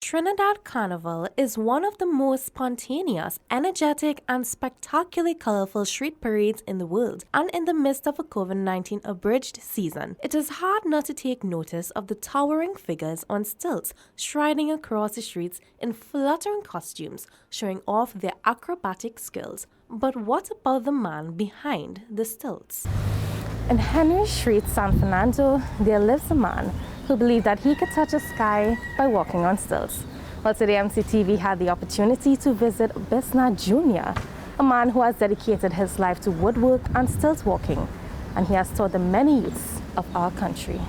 Trinidad Carnival is one of the most spontaneous, energetic, and spectacularly colorful street parades in the world, and in the midst of a COVID-19 abridged season, it is hard not to take notice of the towering figures on stilts striding across the streets in fluttering costumes, showing off their acrobatic skills. But what about the man behind the stilts? In Henry Street, San Fernando, there lives a man who believed that he could touch the sky by walking on stilts. Well, today MCTV had the opportunity to visit Bisnath Junior, a man who has dedicated his life to woodwork and stilt walking, and he has taught the many youths of our country.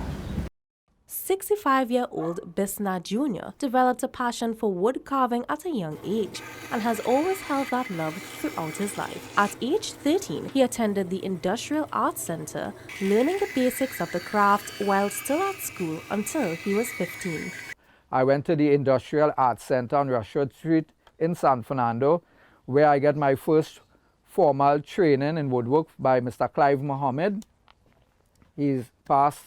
65-year-old Bisnath Junior developed a passion for wood carving at a young age and has always held that love throughout his life. At age 13, he attended the Industrial Arts Center, learning the basics of the craft while still at school until he was 15. I went to the Industrial Arts Center on Rushford Street in San Fernando, where I got my first formal training in woodwork by Mr. Clive Mohammed. He's passed.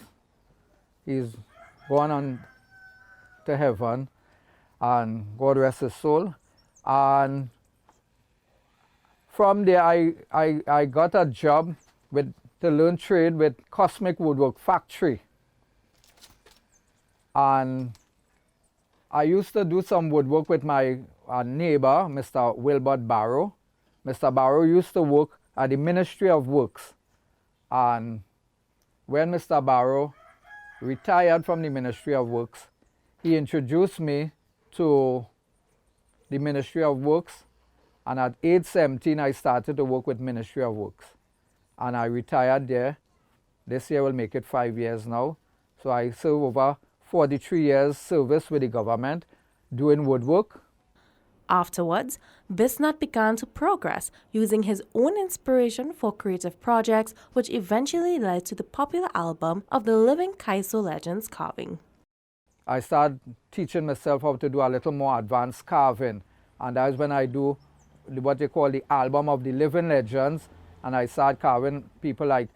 He's gone on to heaven, and God rest his soul. And from there I got a job to learn trade with Cosmic Woodwork Factory. And I used to do some woodwork with my neighbor, Mr. Wilbert Barrow. Mr. Barrow used to work at the Ministry of Works. And when Mr. Barrow retired from the Ministry of Works, he introduced me to the Ministry of Works, and at age 17 I started to work with Ministry of Works, and I retired there. This year will make it 5 years now. So I serve over 43 years service with the government doing woodwork. Afterwards, Bisnath began to progress using his own inspiration for creative projects, which eventually led to the popular album of the living Kaiso legends carving. I started teaching myself how to do a little more advanced carving, and that's when I do what they call the album of the living legends, and I started carving people like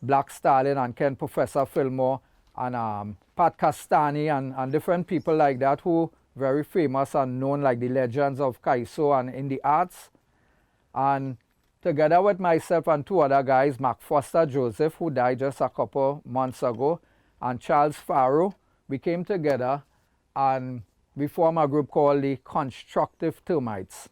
Black Stalin and Ken Professor Fillmore and Pat Castani and different people like that who very famous and known like the legends of Kaiso and in the arts. And together with myself and two other guys, Mark Foster Joseph, who died just a couple months ago, and Charles Farrow, we came together and we formed a group called the Constructive Termites.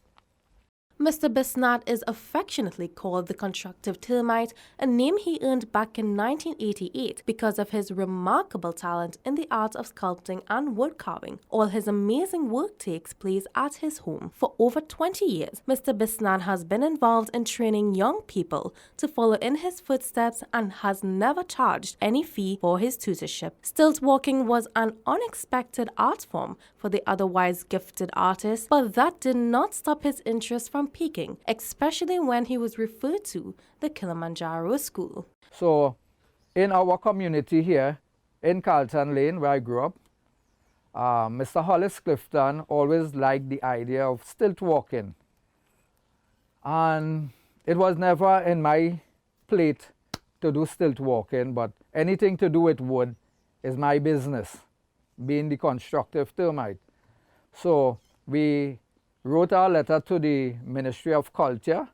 Mr. Bisnath is affectionately called the Constructive Termite, a name he earned back in 1988 because of his remarkable talent in the art of sculpting and wood carving. All his amazing work takes place at his home. For over 20 years, Mr. Bisnath has been involved in training young people to follow in his footsteps and has never charged any fee for his tutorship. Stilt walking was an unexpected art form for the otherwise gifted artist, but that did not stop his interest from peaking, especially when he was referred to the Kilimanjaro School. So in our community here in Carlton Lane, where I grew up, Mr. Hollis Clifton always liked the idea of stilt walking. And it was never in my plate to do stilt walking, but anything to do with wood is my business, being the constructive termite. So we wrote a letter to the Ministry of Culture,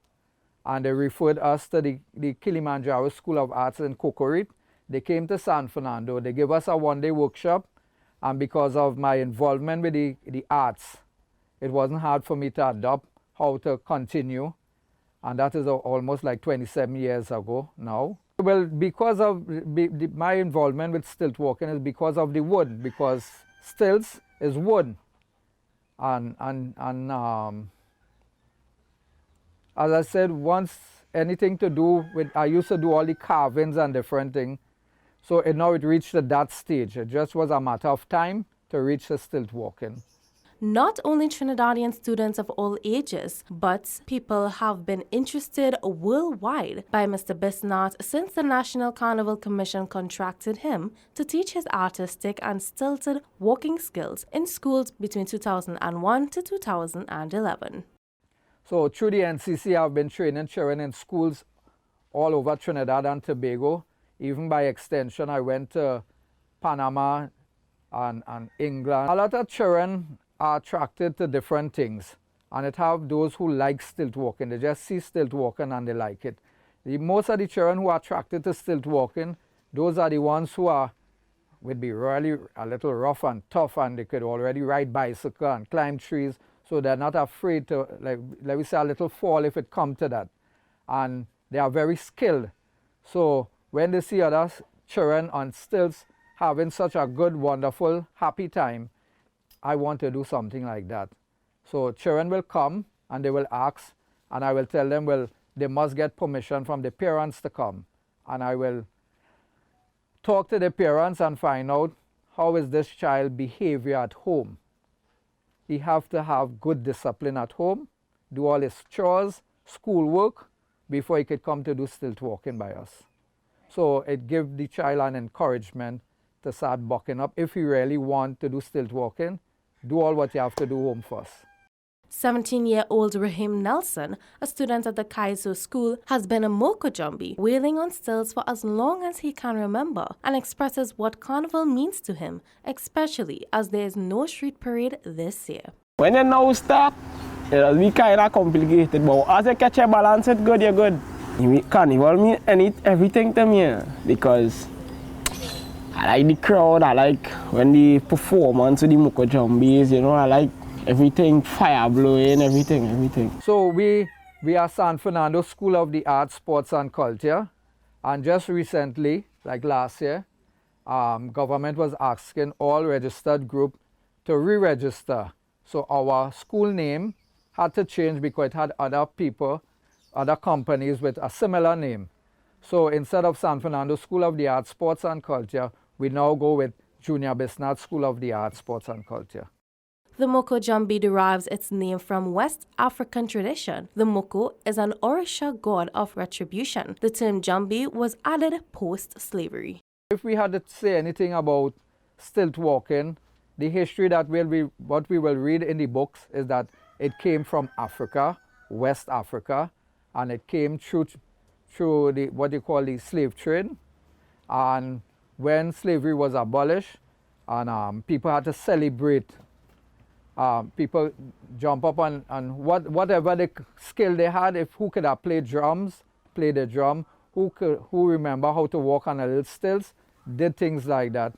and they referred us to the Kilimanjaro School of Arts in Cocorit. They came to San Fernando. They gave us a one-day workshop, and because of my involvement with the arts, it wasn't hard for me to adopt how to continue, and that is almost like 27 years ago now. Well, because of my involvement with stilt walking is because of the wood, because stilts is wood. And as I said, once anything to do with, I used to do all the carvings and different things. So now it reached that stage. It just was a matter of time to reach the stilt walking. Not only Trinidadian students of all ages, but people have been interested worldwide by Mr. Bisnath since the National Carnival Commission contracted him to teach his artistic and stilted walking skills in schools between 2001 to 2011. So through the NCC, I've been training children in schools all over Trinidad and Tobago. Even by extension, I went to Panama and England. A lot of children are attracted to different things. And it have those who like stilt walking. They just see stilt walking and they like it. Most of the children who are attracted to stilt walking, those are the ones who would be really a little rough and tough, and they could already ride bicycle and climb trees, so they're not afraid to, like, let me say, a little fall if it comes to that. And they are very skilled. So when they see other children on stilts having such a good, wonderful, happy time, I want to do something like that. So children will come and they will ask, and I will tell them, well, they must get permission from the parents to come. And I will talk to the parents and find out how is this child behavior at home. He have to have good discipline at home, do all his chores, schoolwork, before he could come to do stilt walking by us. So it gives the child an encouragement to start bucking up. If you really want to do stilt walking, do all what you have to do home first. 17-year-old Raheem Nelson, a student at the Kaizo school, has been a Moko Jumbie, wheeling on stilts for as long as he can remember, and expresses what carnival means to him, especially as there is no street parade this year. When you now start, it'll be kind of complicated, but as you catch your balance, it's good, you're good. Carnival means everything to me, because I like the crowd, I like when the performance of the Moko Jumbies, you know, I like everything, fire blowing, everything. So we are San Fernando School of the Arts, Sports and Culture, and just recently, like last year, government was asking all registered group to re-register. So our school name had to change because it had other people, other companies with a similar name. So instead of San Fernando School of the Arts, Sports and Culture, we now go with Junior Bisnath School of the Arts, Sports and Culture. The Moko Jumbie derives its name from West African tradition. The Moko is an Orisha god of retribution. The term Jumbie was added post-slavery. If we had to say anything about stilt walking, the history that what we will read in the books is that it came from Africa, West Africa, and it came through what you call the slave trade. And when slavery was abolished and people had to celebrate, people jump up on whatever the skill they had. If who could have played drums, play the drum, who remember how to walk on a little stilts, did things like that.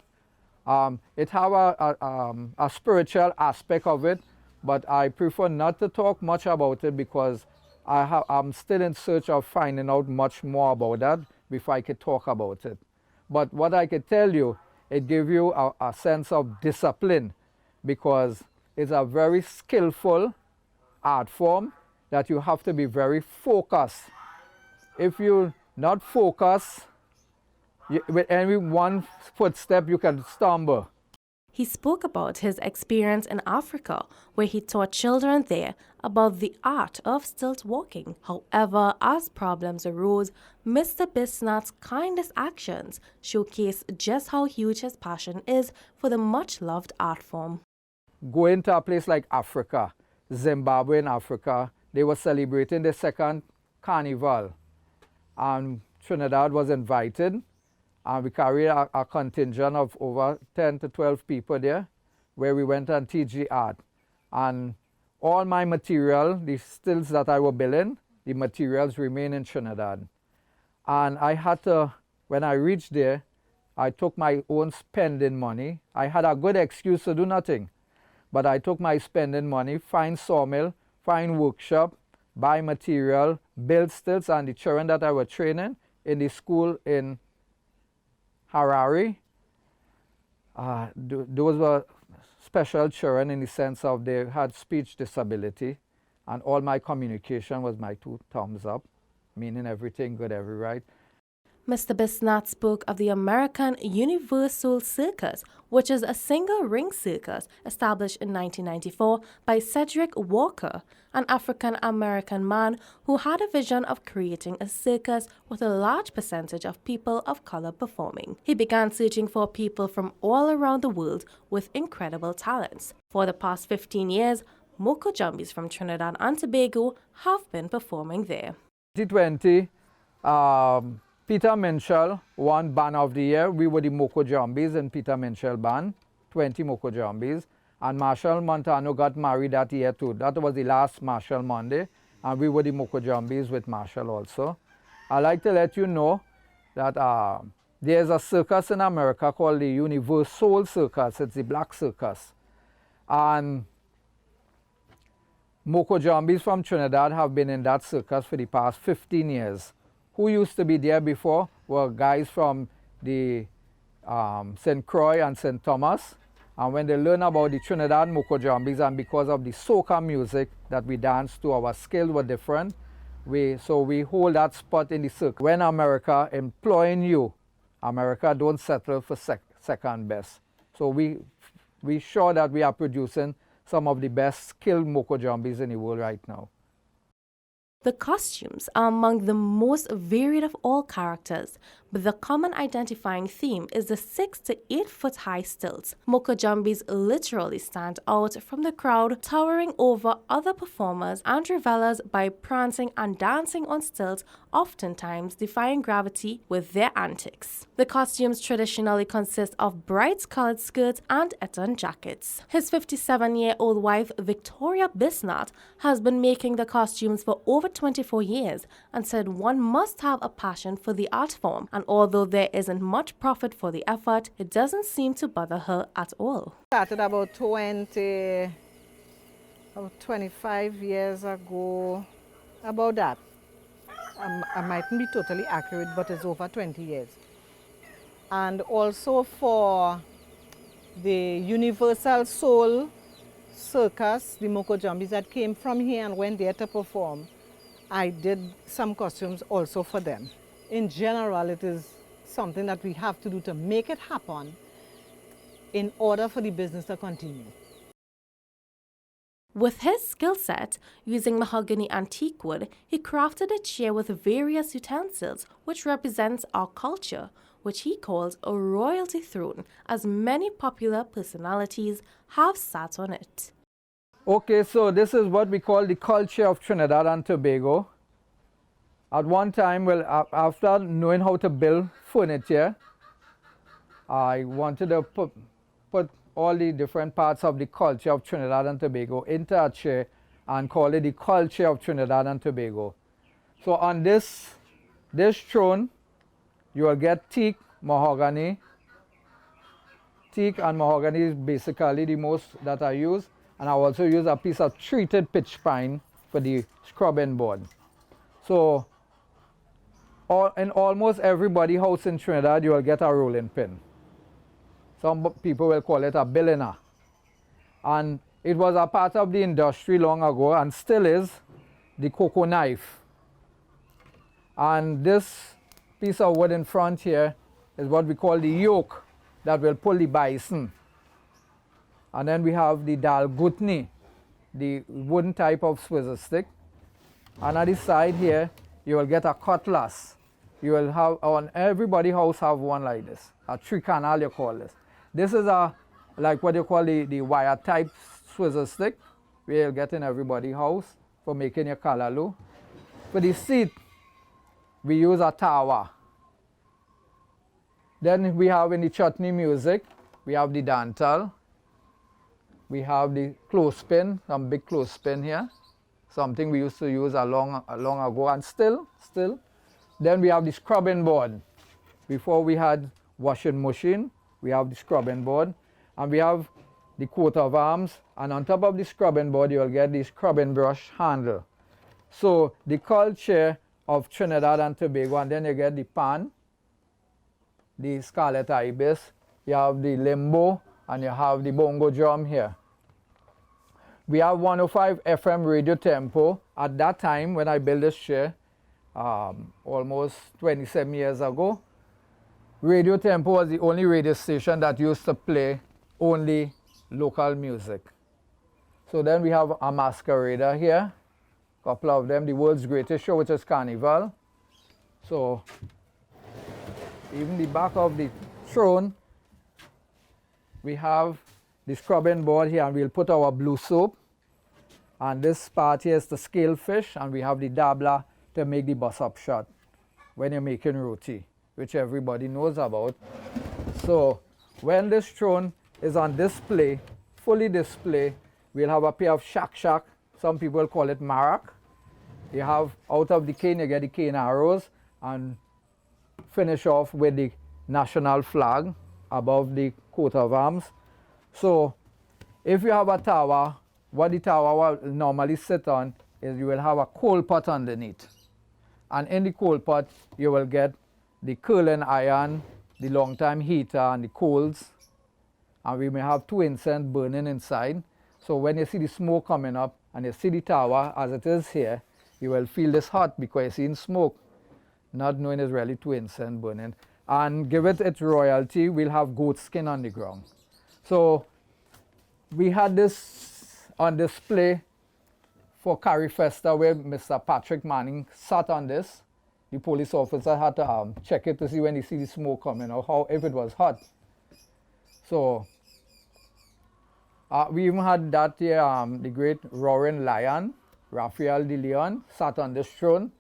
It have a spiritual aspect of it, but I prefer not to talk much about it because I'm still in search of finding out much more about that before I could talk about it. But what I could tell you, it gives you a sense of discipline, because it's a very skillful art form that you have to be very focused. If you're not focused, with every one footstep you can stumble. He spoke about his experience in Africa, where he taught children there about the art of stilt walking. However, as problems arose, Mr. Bisnath's kindest actions showcased just how huge his passion is for the much-loved art form. Going to a place like Africa, Zimbabwe in Africa, they were celebrating the second carnival. And Trinidad was invited. And we carried a contingent of over 10 to 12 people there, where we went and teach the art. And all my material, the stilts that I was building, the materials remain in Trinidad. And I had to, when I reached there, I took my own spending money. I had a good excuse to do nothing, but I took my spending money, find sawmill, find workshop, buy material, build stilts, and the children that I was training in the school in Harare, those were special children in the sense of they had speech disability, and all my communication was my 2 thumbs up, meaning everything good, every right. Mr. Bisnath spoke of the American Universal Circus, which is a single-ring circus established in 1994 by Cedric Walker, an African-American man who had a vision of creating a circus with a large percentage of people of color performing. He began searching for people from all around the world with incredible talents. For the past 15 years, Moko Jumbies from Trinidad and Tobago have been performing there. 2020, Peter Minshall won Band of the Year. We were the Moko Jumbies and Peter Minshall Band, 20 Moko Jumbies. And Marshall Montano got married that year too. That was the last Marshall Monday, and we were the Moko Jumbies with Marshall also. I like to let you know that there's a circus in America called the Universal Circus. It's the black circus. And Moko Jumbies from Trinidad have been in that circus for the past 15 years. Who used to be there before were guys from the St. Croix and St. Thomas. And when they learn about the Trinidad Moko Jumbies, and because of the soca music that we dance to, our skills were different. So we hold that spot in the circle. When America employing you, America don't settle for second best. So we sure that we are producing some of the best skilled Moko Jumbies in the world right now. The costumes are among the most varied of all characters, but the common identifying theme is the 6 to 8 foot high stilts. Moko Jumbies literally stand out from the crowd, towering over other performers and revelers by prancing and dancing on stilts, oftentimes defying gravity with their antics. The costumes traditionally consist of bright colored skirts and eton jackets. His 57-year-old wife, Victoria Bisnath, has been making the costumes for over 24 years and said one must have a passion for the art form, and although there isn't much profit for the effort, it doesn't seem to bother her at all. Started about 25 years ago, about that. I mightn't be totally accurate, but it's over 20 years. And also for the Universal Soul Circus, the Moko Jumbies that came from here and went there to perform, I did some costumes also for them. In general, it is something that we have to do to make it happen in order for the business to continue. With his skill set, using mahogany antique wood, he crafted a chair with various utensils, which represents our culture, which he calls a royalty throne, as many popular personalities have sat on it. Okay, so this is what we call the culture of Trinidad and Tobago. At one time, well, after knowing how to build furniture, I wanted to put all the different parts of the culture of Trinidad and Tobago into a chair and call it the culture of Trinidad and Tobago. So on this throne, you will get teak, mahogany. Teak and mahogany is basically the most that I use. And I also use a piece of treated pitch pine for the scrubbing board. So in almost everybody's house in Trinidad, you will get a rolling pin. Some people will call it a billiner. And it was a part of the industry long ago and still is, the cocoa knife. And this piece of wood in front here is what we call the yoke that will pull the bison. And then we have the dal gutni, the wooden type of swizzer stick. And at the side here, you will get a cutlass. You will have, on everybody's house have one like this, a tricanal you call this. This is like what you call the wire type swizzer stick, where you'll get in everybody's house for making your kalalu. For the seat, we use a tawa. Then we have in the chutney music, we have the dantal. We have the clothespin, some big clothespin here, something we used to use long ago and still. Then we have the scrubbing board. Before we had washing machine, we have the scrubbing board. And we have the coat of arms. And on top of the scrubbing board, you'll get the scrubbing brush handle. So the culture of Trinidad and Tobago, and then you get the pan, the scarlet ibis, you have the limbo, and you have the bongo drum here. We have 105 FM radio tempo. At that time, when I built this chair, almost 27 years ago, radio tempo was the only radio station that used to play only local music. So then we have a masquerader here, a couple of them, the world's greatest show, which is Carnival. So even the back of the throne, we have the scrubbing board here, and we'll put our blue soap. And this part here is the scale fish, and we have the dabbler to make the bus-up shot when you're making roti, which everybody knows about. So when this throne is on display fully display, we'll have a pair of shak. Some people call it marak. You have out of the cane, you get the cane arrows, and finish off with the national flag above the coat of arms. So if you have a tower, what the tower will normally sit on is you will have a coal pot underneath. And in the coal pot, you will get the curling iron, the long time heater, and the coals. And we may have 2 incense burning inside. So when you see the smoke coming up and you see the tower as it is here, you will feel this hot because you're seeing smoke, not knowing it's really 2 incense burning. And give it its royalty, we'll have goat skin on the ground. So we had this on display for Carry Festa where Mr. Patrick Manning sat on this. The police officer had to check it to see when he see the smoke coming or how if it was hot. So we even had that here, the great roaring lion, Raphael de Leon, sat on this throne.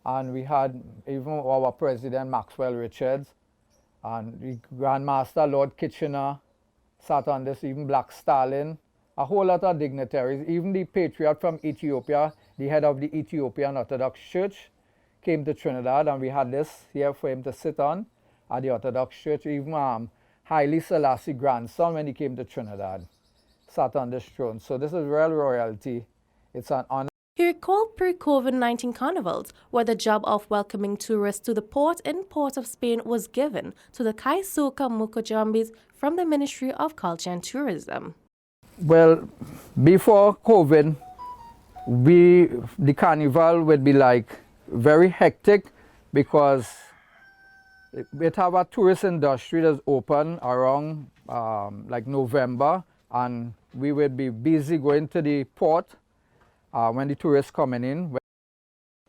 And we had even our president, Maxwell Richards, and the Grandmaster Lord Kitchener sat on this, even Black Stalin, a whole lot of dignitaries, even the patriarch from Ethiopia, the head of the Ethiopian Orthodox Church, came to Trinidad, and we had this here for him to sit on at the Orthodox Church. Even Haile Selassie grandson, when he came to Trinidad, sat on this throne. So this is real royalty. It's an honor. He recalled pre-COVID-19 carnivals, where the job of welcoming tourists to the port in Port of Spain was given to the Kaisoka Moko Jumbies from the Ministry of Culture and Tourism. Well, before COVID, the carnival would be like very hectic because we'd have a tourist industry that's open around like November, and we would be busy going to the port when the tourists coming in.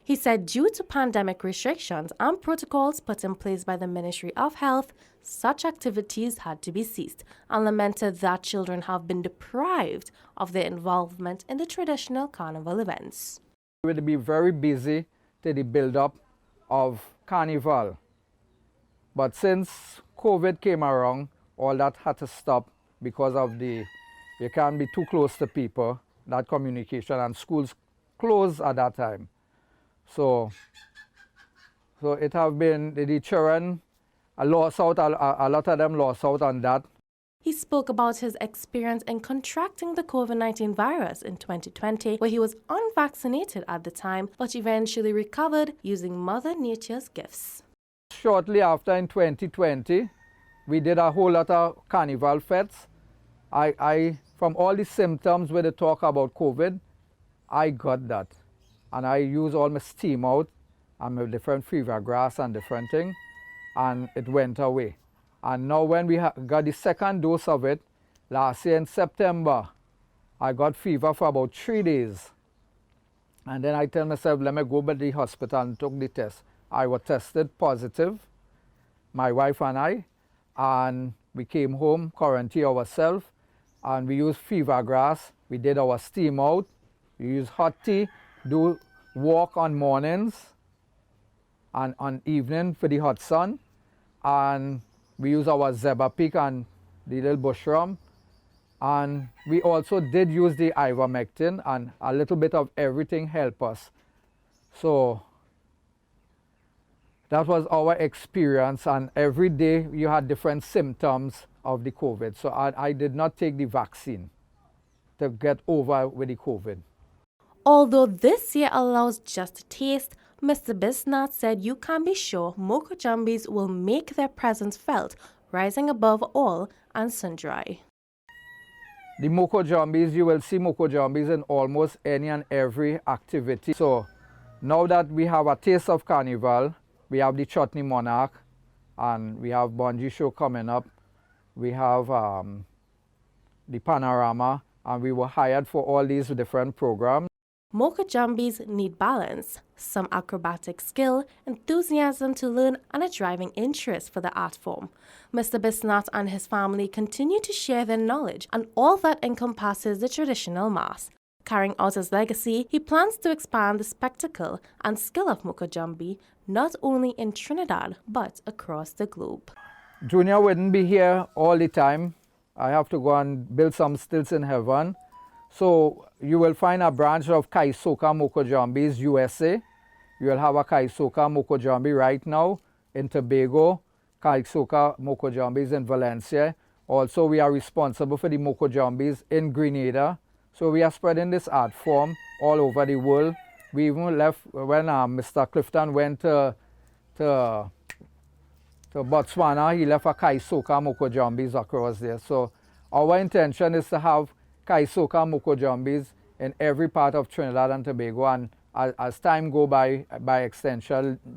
He said due to pandemic restrictions and protocols put in place by the Ministry of Health, such activities had to be ceased, and lamented that children have been deprived of their involvement in the traditional carnival events. We would be very busy to the build-up of carnival. But since COVID came around, all that had to stop because of you can't be too close to people, that communication, and schools closed at that time. So it have been, the children lost out, a lot of them lost out on that. He spoke about his experience in contracting the COVID-19 virus in 2020, where he was unvaccinated at the time, but eventually recovered using Mother Nature's gifts. Shortly after, in 2020, we did a whole lot of carnival fetes. From all the symptoms where they talk about COVID, I got that. And I used all my steam out and my different fever grass and different things, and it went away. And now when we got the second dose of it, last year in September, I got fever for about 3 days. And then I tell myself, let me go to the hospital and took the test. I was tested positive, my wife and I, and we came home, quarantined ourselves, and we used fever grass. We did our steam out. We used hot tea, do walk on mornings and on evening for the hot sun. And we use our zebra pig and the little bushram. And we also did use the ivermectin, and a little bit of everything helped us. So that was our experience, and every day you had different symptoms of the COVID. So I did not take the vaccine to get over with the COVID. Although this year allows just a taste, Mr. Bisnath said you can be sure Moko Jumbies will make their presence felt, rising above all and sundry. The Moko Jumbies, you will see Moko Jumbies in almost any and every activity. So now that we have a taste of carnival, we have the Chutney Monarch, and we have Bungee Show coming up. We have the Panorama, and we were hired for all these different programs. Moko Jumbies need balance, some acrobatic skill, enthusiasm to learn, and a driving interest for the art form. Mr. Bisnath and his family continue to share their knowledge and all that encompasses the traditional mass. Carrying out his legacy, he plans to expand the spectacle and skill of Moko Jumbie not only in Trinidad but across the globe. Junior wouldn't be here all the time. I have to go and build some stilts in heaven. So you will find a branch of Kaisoka Moko Jumbies USA. You will have a Kaisoka Moko Jumbie right now in Tobago, Kaisoka Moko Jumbies in Valencia. Also, we are responsible for the Moko Jumbies in Grenada. So we are spreading this art form all over the world. We even left when Mr. Clifton went to Botswana, he left a Kaisoka Moko Jumbies across there. So our intention is to have Kaisoka Moko Jumbies in every part of Trinidad and Tobago, and as time go by extension,